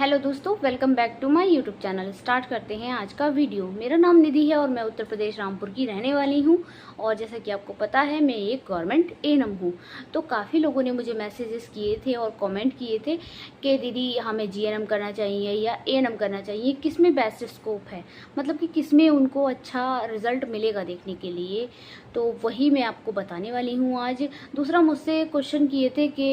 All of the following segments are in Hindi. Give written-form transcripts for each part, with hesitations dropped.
हेलो दोस्तों, welcome back to my YouTube channel. Start करते हैं आज का वीडियो। मेरा नाम निधि है और मैं उत्तर प्रदेश रामपुर की रहने वाली हूं। और जैसा कि आपको पता है, मैं एक गवर्नमेंट एएनएम हूं। तो काफ़ी लोगों ने मुझे मैसेजेस किए थे और कमेंट किए थे कि दीदी हमें जीएनएम करना चाहिए या एएनएम करना चाहिए, किस में बेस्ट स्कोप है, मतलब कि किस में उनको अच्छा रिजल्ट मिलेगा देखने के लिए। तो वही मैं आपको बताने वाली हूँ आज। दूसरा, मुझसे क्वेश्चन किए थे कि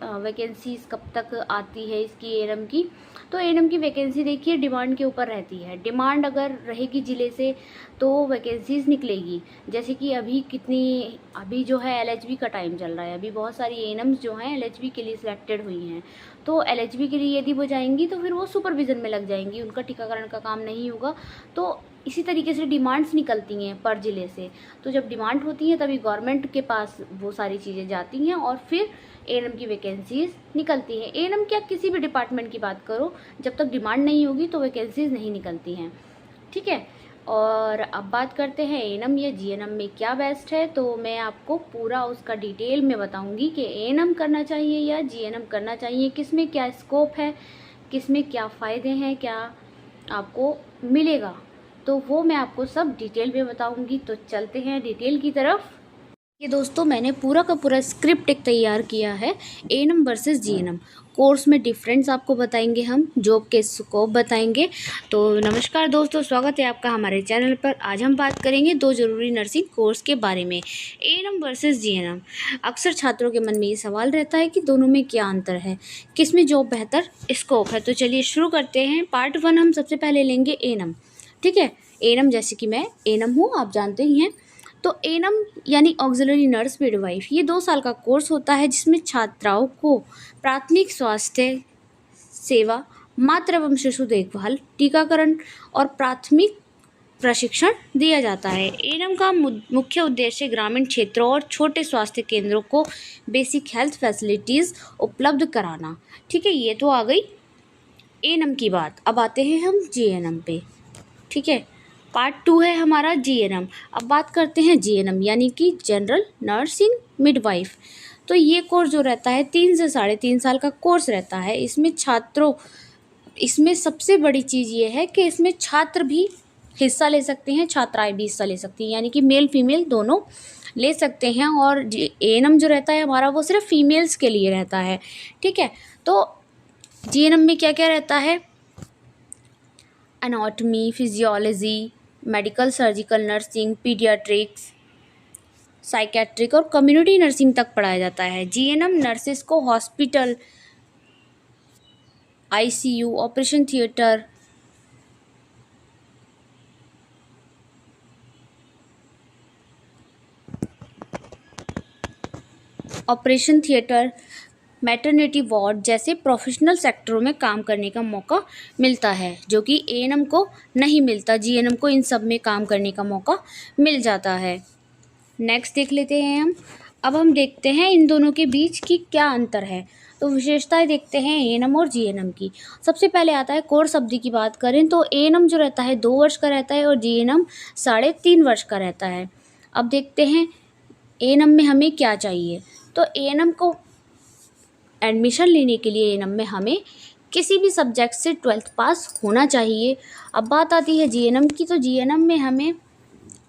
वैकेंसीज कब तक आती है इसकी एएनएम की। तो एएनएम की वैकेंसी देखिए डिमांड के ऊपर रहती है। डिमांड अगर रहेगी ज़िले से तो वैकेंसीज निकलेगी। जैसे कि अभी जो है एलएचबी का टाइम चल रहा है, अभी बहुत सारी एएनएम्स जो हैं एलएचबी के लिए सिलेक्टेड हुई हैं। तो एलएचबी के लिए यदि वो जाएंगी तो फिर वो सुपरविज़न में लग जाएंगी, उनका टीकाकरण का काम नहीं होगा। तो इसी तरीके से डिमांड्स निकलती हैं पर ज़िले से। तो जब डिमांड होती है तभी गवर्नमेंट के पास वो सारी चीज़ें जाती हैं और फिर एएनएम की वैकेंसीज निकलती हैं। एएनएम क्या, किसी भी डिपार्टमेंट की बात करो, जब तक डिमांड नहीं होगी तो वैकेंसीज नहीं निकलती हैं। ठीक है। और अब बात करते हैं एएनएम या जीएनएम में क्या बेस्ट है। तो मैं आपको पूरा उसका डिटेल में बताऊंगी कि एएनएम करना चाहिए या जीएनएम करना चाहिए, किस में क्या स्कोप है, किस में क्या फ़ायदे हैं, क्या आपको मिलेगा। तो वो मैं आपको सब डिटेल में बताऊंगी। तो चलते हैं डिटेल की तरफ। ये दोस्तों, मैंने पूरा का पूरा स्क्रिप्ट एक तैयार किया है। एएनएम वर्सेस जीएनएम कोर्स में डिफरेंस आपको बताएंगे, हम जॉब के स्कोप बताएंगे। तो नमस्कार दोस्तों, स्वागत है आपका हमारे चैनल पर। आज हम बात करेंगे दो जरूरी नर्सिंग कोर्स के बारे में, एएनएम वर्सेस जीएनएम। अक्सर छात्रों के मन में ये सवाल रहता है कि दोनों में क्या अंतर है, किस में जॉब बेहतर स्कोप है। तो चलिए शुरू करते हैं। पार्ट 1 हम सबसे पहले लेंगे एएनएम। ठीक है। एएनएम, जैसे कि मैं एएनएम हूँ, आप जानते ही हैं। तो एएनएम यानी ऑक्सिलरी नर्स मिडवाइफ, ये 2 साल का कोर्स होता है जिसमें छात्राओं को प्राथमिक स्वास्थ्य सेवा, मातृ एवं शिशु देखभाल, टीकाकरण और प्राथमिक प्रशिक्षण दिया जाता है। एएनएम का मुख्य उद्देश्य ग्रामीण क्षेत्रों और छोटे स्वास्थ्य केंद्रों को बेसिक हेल्थ फैसिलिटीज़ उपलब्ध कराना। ठीक है, ये तो आ गई एएनएम की बात। अब आते हैं हम जीएनएम पे। ठीक है, पार्ट 2 है हमारा जीएनएम। अब बात करते हैं जीएनएम यानी कि जनरल नर्सिंग मिडवाइफ। तो ये कोर्स जो रहता है 3 से 3.5 साल का कोर्स रहता है। इसमें सबसे बड़ी चीज़ ये है कि इसमें छात्र भी हिस्सा ले सकते हैं, छात्राएं भी हिस्सा ले सकती हैं, यानी कि मेल फीमेल दोनों ले सकते हैं। और एएनएम जो रहता है हमारा वो सिर्फ फीमेल्स के लिए रहता है। ठीक है। तो जीएनएम में क्या क्या रहता है, anatomy, physiology, medical surgical nursing, paediatrics, psychiatric और कम्युनिटी नर्सिंग तक पढ़ाया जाता है। जीएनएम नर्सेस को hospital, ICU, operation theatre, maternity ward जैसे प्रोफेशनल सेक्टरों में काम करने का मौका मिलता है, जो कि एएनएम को नहीं मिलता। जीएनएम को इन सब में काम करने का मौका मिल जाता है। नेक्स्ट देख लेते हैं हम। अब हम देखते हैं इन दोनों के बीच की क्या अंतर है। तो विशेषताएं देखते हैं एएनएम और जीएनएम की। सबसे पहले आता है कोर्स अवधि की बात करें तो एएनएम जो रहता है 2 वर्ष का रहता है और जीएनएम 3.5 वर्ष का रहता है। अब देखते हैं एएनएम में हमें क्या चाहिए। तो एएनएम को एडमिशन लेने के लिए एएनएम में हमें किसी भी सब्जेक्ट से 12th पास होना चाहिए। अब बात आती है जीएनएम की। तो जीएनएम में हमें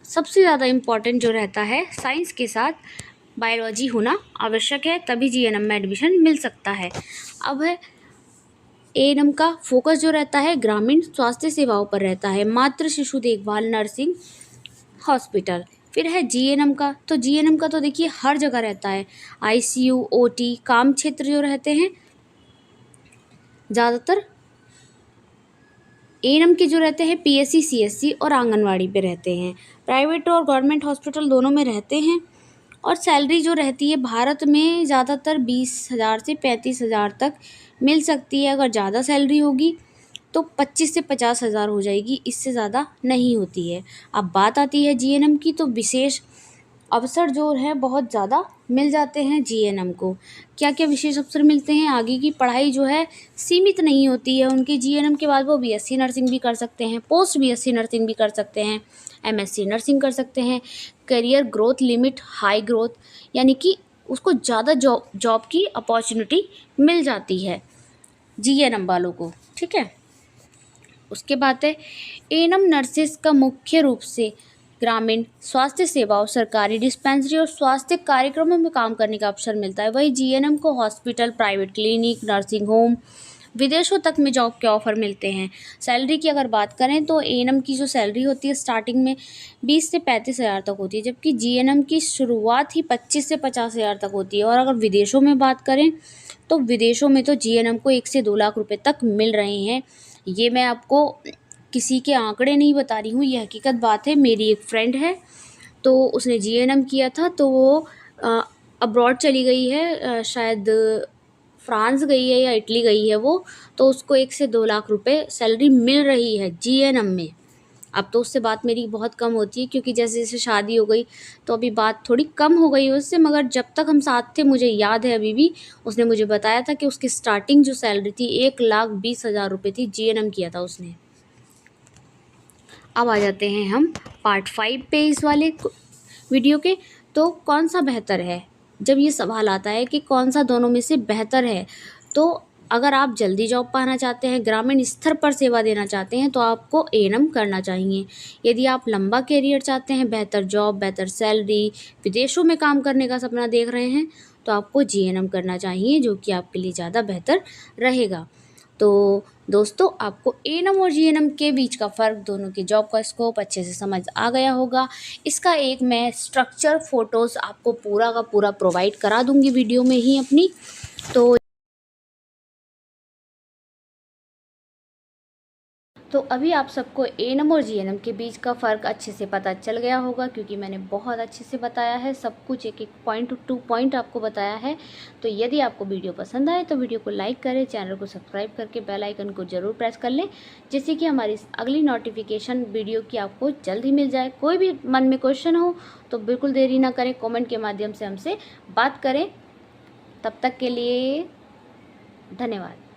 सबसे ज़्यादा इम्पॉर्टेंट जो रहता है, साइंस के साथ बायोलॉजी होना आवश्यक है, तभी जीएनएम में एडमिशन मिल सकता है। अब है एएनएम का फोकस जो रहता है ग्रामीण स्वास्थ्य सेवाओं पर रहता है, मातृ शिशु देखभाल, नर्सिंग, हॉस्पिटल। फिर है जीएनएम का। तो जीएनएम का तो देखिए हर जगह रहता है, आईसीयू, ओटी, काम क्षेत्र जो रहते हैं ज़्यादातर एएनएम के जो रहते हैं पीएससी, सीएससी और आंगनवाड़ी पे रहते हैं। प्राइवेट और गवर्नमेंट हॉस्पिटल दोनों में रहते हैं। और सैलरी जो रहती है भारत में ज़्यादातर 20,000 से 35,000 तक मिल सकती है। अगर ज़्यादा सैलरी होगी तो 25 से 50,000 हो जाएगी, इससे ज़्यादा नहीं होती है। अब बात आती है जीएनएम की। तो विशेष अवसर जो है बहुत ज़्यादा मिल जाते हैं जीएनएम को। क्या क्या विशेष अवसर मिलते हैं, आगे की पढ़ाई जो है सीमित नहीं होती है उनकी। जीएनएम के बाद वो बीएससी नर्सिंग भी कर सकते हैं, पोस्ट बीएससी नर्सिंग भी कर सकते हैं, एमएससी नर्सिंग कर सकते हैं। Career growth limit high growth, यानी कि उसको ज़्यादा जॉब की अपॉर्चुनिटी मिल जाती है जीएनएम वालों को। ठीक है। उसके बाद है एएनएम नर्सेस का मुख्य रूप से ग्रामीण स्वास्थ्य सेवाओं, सरकारी डिस्पेंसरी और स्वास्थ्य कार्यक्रमों में काम करने का अवसर मिलता है। वही जीएनएम को hospital, private clinic, nursing home, विदेशों तक में जॉब के ऑफ़र मिलते हैं। सैलरी की अगर बात करें तो एएनएम की जो सैलरी होती है स्टार्टिंग में 20 से 35,000 तक होती है, जबकि जीएनएम की शुरुआत ही 25 से 50,000 तक होती है। और अगर विदेशों में बात करें तो विदेशों में तो जीएनएम को 1 से 2 लाख रुपए तक मिल रहे हैं। ये मैं आपको किसी के आंकड़े नहीं बता रही हूँ, ये हकीकत बात है। मेरी एक फ्रेंड है, तो उसने जीएनएम किया था, तो वो अब्रॉड चली गई है, शायद फ्रांस गई है या इटली गई है वो, तो उसको 1 से 2 लाख रुपए सैलरी मिल रही है जीएनएम में। अब तो उससे बात मेरी बहुत कम होती है, क्योंकि जैसे जैसे शादी हो गई तो अभी बात थोड़ी कम हो गई है उससे, मगर जब तक हम साथ थे मुझे याद है अभी भी, उसने मुझे बताया था कि उसकी स्टार्टिंग जो सैलरी थी 1,20,000 रुपये थी, जीएनएम किया था उसने। अब आ जाते हैं हम पार्ट 5 पे इस वाले वीडियो के। तो कौन सा बेहतर है, जब ये सवाल आता है कि कौन सा दोनों में से बेहतर है, तो अगर आप जल्दी जॉब पाना चाहते हैं, ग्रामीण स्तर पर सेवा देना चाहते हैं, तो आपको एएनएम करना चाहिए। यदि आप लंबा करियर चाहते हैं, बेहतर जॉब, बेहतर सैलरी, विदेशों में काम करने का सपना देख रहे हैं, तो आपको जीएनएम करना चाहिए, जो कि आपके लिए ज़्यादा बेहतर रहेगा। तो दोस्तों, आपको एएनएम और जीएनएम के बीच का फ़र्क, दोनों की जॉब का स्कोप अच्छे से समझ आ गया होगा। इसका एक मैं स्ट्रक्चर फ़ोटोज़ आपको पूरा का पूरा प्रोवाइड करा दूँगी वीडियो में ही अपनी। तो अभी आप सबको एएनएम और जीएनएम के बीच का फ़र्क अच्छे से पता चल गया होगा, क्योंकि मैंने बहुत अच्छे से बताया है सब कुछ, एक एक पॉइंट टू पॉइंट आपको बताया है। तो यदि आपको वीडियो पसंद आए तो वीडियो को लाइक करें, चैनल को सब्सक्राइब करके बेल आइकन को ज़रूर प्रेस कर लें, जिससे कि हमारी अगली नोटिफिकेशन वीडियो की आपको जल्द ही मिल जाए। कोई भी मन में क्वेश्चन हो तो बिल्कुल देरी ना करें, कॉमेंट के माध्यम से हमसे बात करें। तब तक के लिए धन्यवाद।